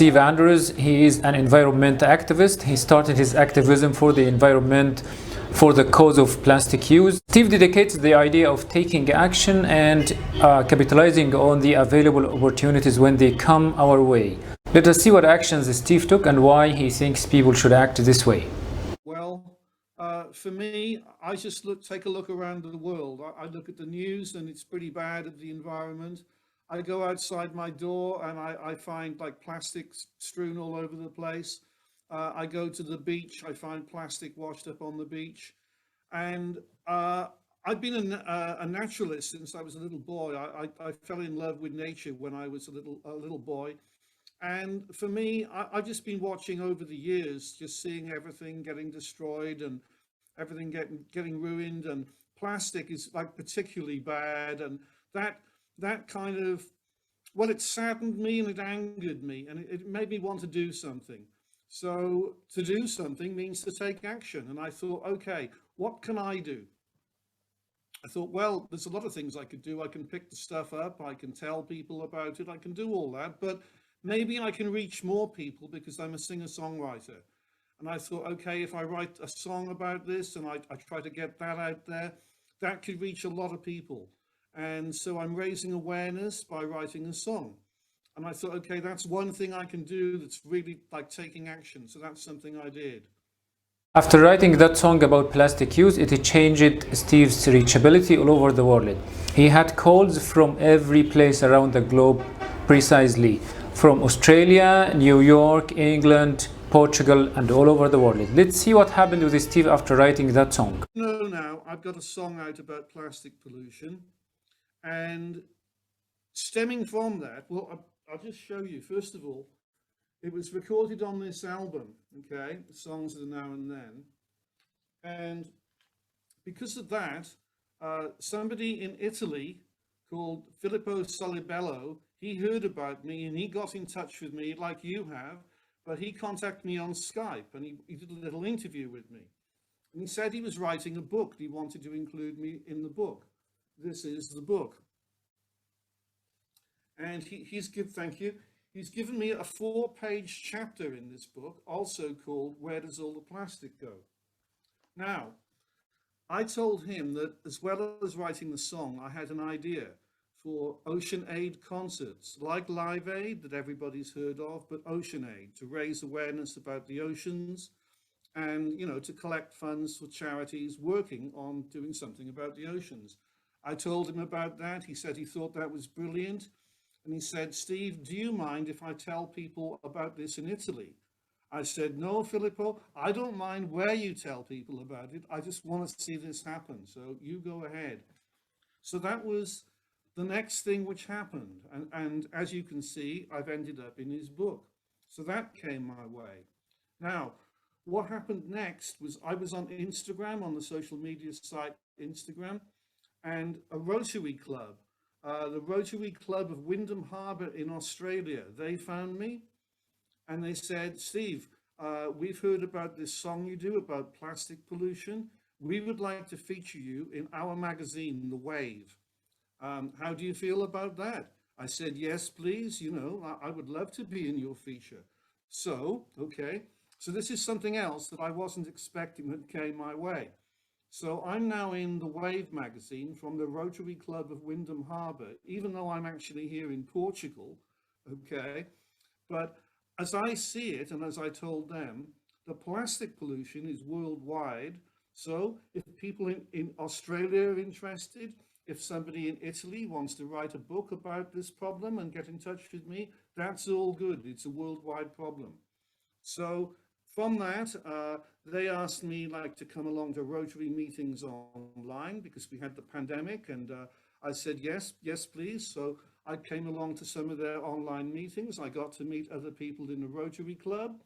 Steve Andrews. He is an environment activist. He started his activism for the environment for the cause of plastic use. Steve dedicates the idea of taking action and capitalizing on the available opportunities when they come our way. Let us see what actions Steve took and why he thinks people should act this way. Well, for me, I just take a look around the world. I look at the news and it's pretty bad at the environment. I go outside my door and I find like plastics strewn all over the place. I go to the beach, I find plastic washed up on the beach. And I've been a naturalist since I was a little boy. I fell in love with nature when I was a little boy. And for me, I've just been watching over the years, just seeing everything getting destroyed and everything getting ruined, and plastic is like particularly bad. And that kind of, well, it saddened me and it angered me and it made me want to do something. So to do something means to take action. And I thought, okay, what can I do? I thought, well, there's a lot of things I could do. I can pick the stuff up, I can tell people about it, I can do all that, but maybe I can reach more people because I'm a singer-songwriter. And I thought, okay, if I write a song about this and I try to get that out there, that could reach a lot of people. And so I'm raising awareness by writing a song. And I thought, okay, that's one thing I can do that's really like taking action. So that's something I did. After writing that song about plastic use, it changed Steve's reachability all over the world. He had calls from every place around the globe, precisely from Australia, New York, England, Portugal, and all over the world. Let's see what happened with Steve after writing that song. Now I've got a song out about plastic pollution, and stemming from that, well, I'll just show you. First of all, it was recorded on this album, okay, the songs of the Now and Then. And because of that, somebody in Italy called Filippo Solibello, he heard about me and he got in touch with me like you have, but he contacted me on Skype and he did a little interview with me. And he said he was writing a book. He wanted to include me in the book. This is the book. And thank you. He's given me a 4-page chapter in this book, also called Where Does All the Plastic Go? Now, I told him that as well as writing the song, I had an idea for Ocean Aid concerts, like Live Aid that everybody's heard of, but Ocean Aid, to raise awareness about the oceans and, you know, to collect funds for charities working on doing something about the oceans. I told him about that. He said he thought that was brilliant. And he said, Steve, do you mind if I tell people about this in Italy? I said, no, Filippo, I don't mind where you tell people about it. I just want to see this happen. So you go ahead. So that was the next thing which happened. And as you can see, I've ended up in his book. So that came my way. Now, what happened next was I was on Instagram, on the social media site Instagram, and a Rotary Club. The Rotary Club of Wyndham Harbour in Australia, they found me and they said, Steve, we've heard about this song you do about plastic pollution. We would like to feature you in our magazine, The Wave. How do you feel about that? I said, yes, please. You know, I would love to be in your feature. So, okay. So this is something else that I wasn't expecting that came my way. So I'm now in the Wave magazine from the Rotary Club of Wyndham Harbour, even though I'm actually here in Portugal, okay? But as I see it, and as I told them, the plastic pollution is worldwide. So if people in Australia are interested, if somebody in Italy wants to write a book about this problem and get in touch with me, that's all good. It's a worldwide problem. So from that, they asked me like to come along to Rotary meetings online because we had the pandemic, and I said yes, please. So I came along to some of their online meetings. I got to meet other people in the Rotary Club.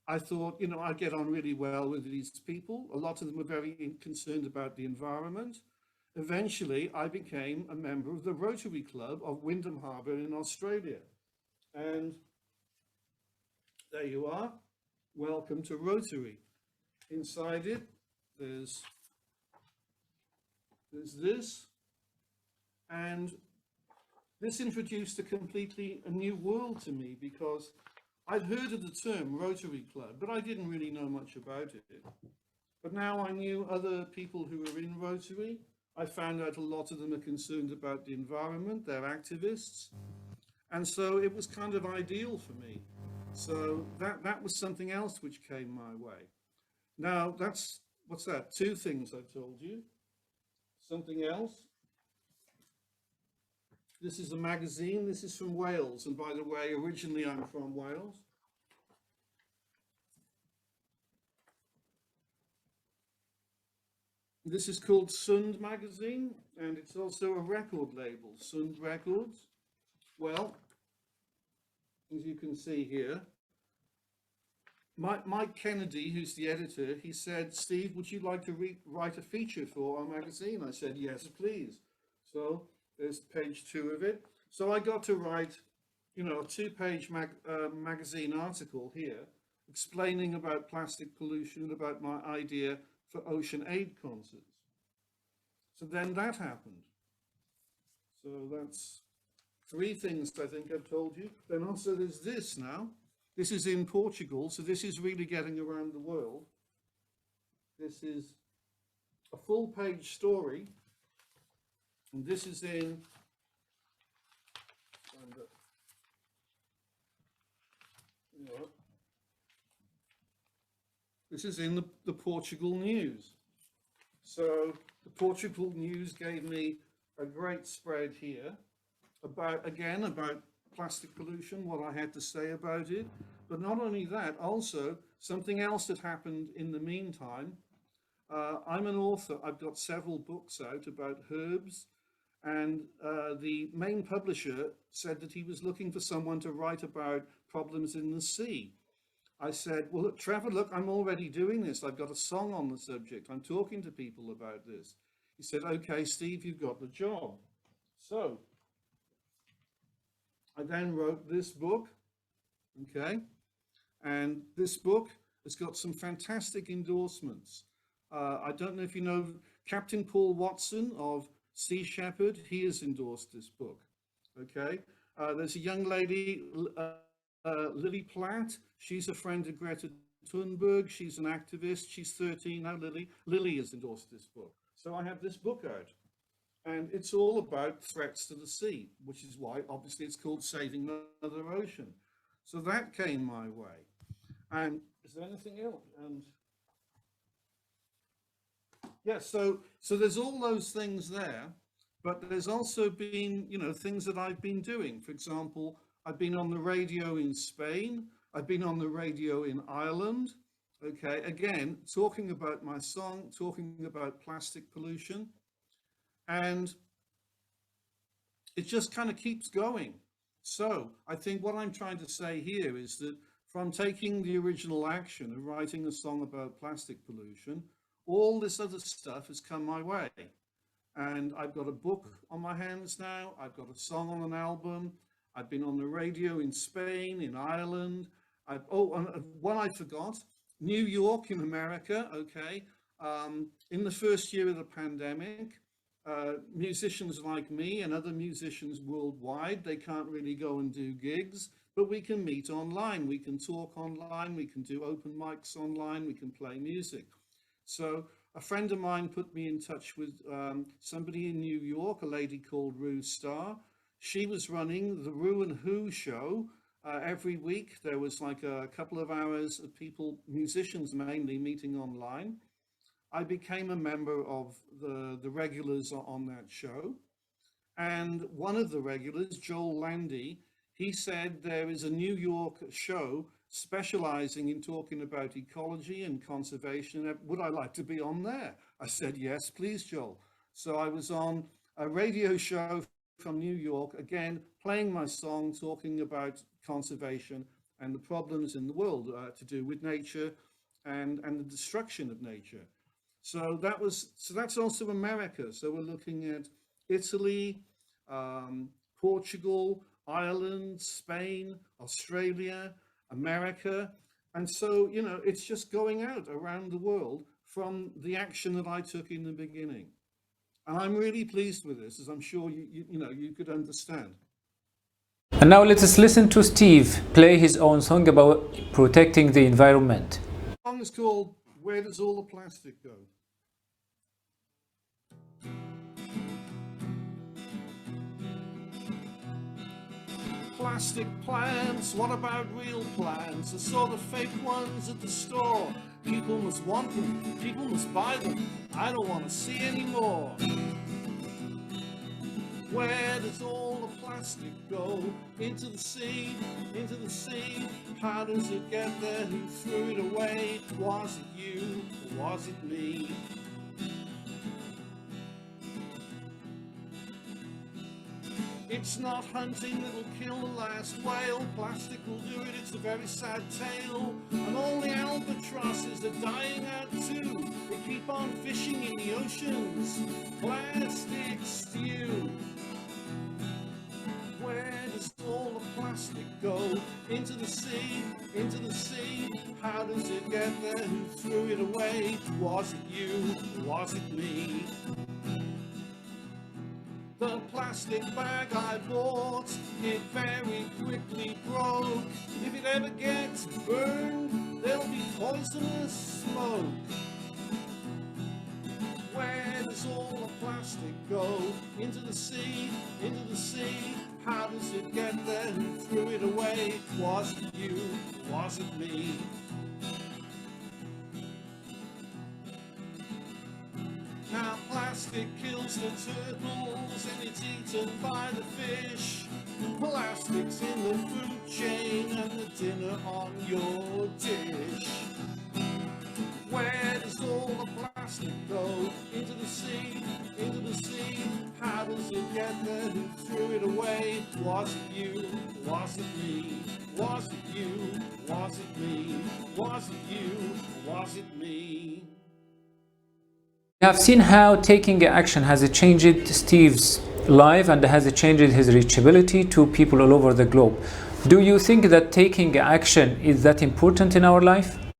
I thought, you know, I get on really well with these people. A lot of them were very concerned about the environment. Eventually, I became a member of the Rotary Club of Wyndham Harbour in Australia. And there you are. Welcome to Rotary. Inside it, there's this, and this introduced a completely new world to me because I'd heard of the term Rotary Club, but I didn't really know much about it. But now I knew other people who were in Rotary. I found out a lot of them are concerned about the environment, they're activists. And so it was kind of ideal for me. So that was something else which came my way. Now that's, what's that? Two things I told you. Something else. This is a magazine. This is from Wales. And by the way, originally I'm from Wales. This is called Sund magazine, and it's also a record label, Sund Records. Well, as you can see here, Mike Kennedy, who's the editor, he said, "Steve, would you like to write a feature for our magazine?" I said, "Yes, please." So there's page 2 of it. So I got to write, you know, a 2-page magazine article here explaining about plastic pollution, about my idea for ocean aid concerts. So then that happened. So that's 3 things I think I've told you. Then also there's this now. This is in Portugal, so this is really getting around the world. This is a full-page story, and this is in, this is in the Portugal News. So the Portugal News gave me a great spread here about, again, about plastic pollution, what I had to say about it. But not only that, also something else that happened in the meantime. I'm an author. I've got several books out about herbs, and the main publisher said that he was looking for someone to write about problems in the sea. I said, "Well, look, Trevor, look, I'm already doing this. I've got a song on the subject. I'm talking to people about this." He said, "Okay, Steve, you've got the job." So I then wrote this book, okay? And this book has got some fantastic endorsements. I don't know if you know Captain Paul Watson of Sea Shepherd. He has endorsed this book, okay? There's a young lady, Lily Platt. She's a friend of Greta Thunberg. She's an activist. She's 13 now, Lily. Lily has endorsed this book. So I have this book out. And it's all about threats to the sea, which is why, obviously, it's called Saving Mother Ocean. So that came my way. And is there anything else? And yeah, so there's all those things there, but there's also been, you know, things that I've been doing. For example, I've been on the radio in Spain. I've been on the radio in Ireland. Okay, again, talking about my song, talking about plastic pollution. And it just kind of keeps going. So I think what I'm trying to say here is that from taking the original action of writing a song about plastic pollution, all this other stuff has come my way. And I've got a book on my hands now. I've got a song on an album. I've been on the radio in Spain, in Ireland. Oh, and one I forgot, New York in America, okay. In the first year of the pandemic, musicians like me and other musicians worldwide, they can't really go and do gigs, but we can meet online, we can talk online, we can do open mics online, we can play music. So a friend of mine put me in touch with somebody in New York, a lady called Rue Starr. She was running the Rue and Who show. Every week there was like a couple of hours of people, musicians mainly, meeting online. I became a member of the regulars on that show. And one of the regulars, Joel Landy, he said there is a New York show specializing in talking about ecology and conservation. Would I like to be on there? I said, yes, please, Joel. So I was on a radio show from New York, again, playing my song, talking about conservation and the problems in the world to do with nature and the destruction of nature. So that's also America. So we're looking at Italy, Portugal, Ireland, Spain, Australia, America. And so, you know, it's just going out around the world from the action that I took in the beginning. And I'm really pleased with this, as I'm sure you could understand. And now let us listen to Steve play his own song about protecting the environment. The song is called Where Does All the Plastic Go? Plastic plants, what about real plants? The sort of fake ones at the store. People must want them, people must buy them. I don't want to see any more. Where does all the plastic go? Into the sea, into the sea. How does it get there? Who threw it away? Was it you or was it me? It's not hunting that'll kill the last whale. Plastic will do it, it's a very sad tale. And all the albatrosses are dying out too. They keep on fishing in the oceans. Plastic stew. Where does all the plastic go? Into the sea, into the sea. How does it get there? Who threw it away? Was it you or was it me? The plastic bag I bought, it very quickly broke. If it ever gets burned, there'll be poisonous smoke. Where does all the plastic go? Into the sea, into the sea. How does it get there? Who threw it away? Was it you? Was it me? Now plastic kills the turtles and it's eaten by the fish. Plastic's in the food chain and the dinner on your dish. Where does all the plastic go? Into the sea, into the sea. How does it get there? Who threw it away? Was it you? Was it me? Was it you? Was it me? Was it you? Was it me? We have seen how taking action has changed Steve's life and has changed his reachability to people all over the globe. Do you think that taking action is that important in our life?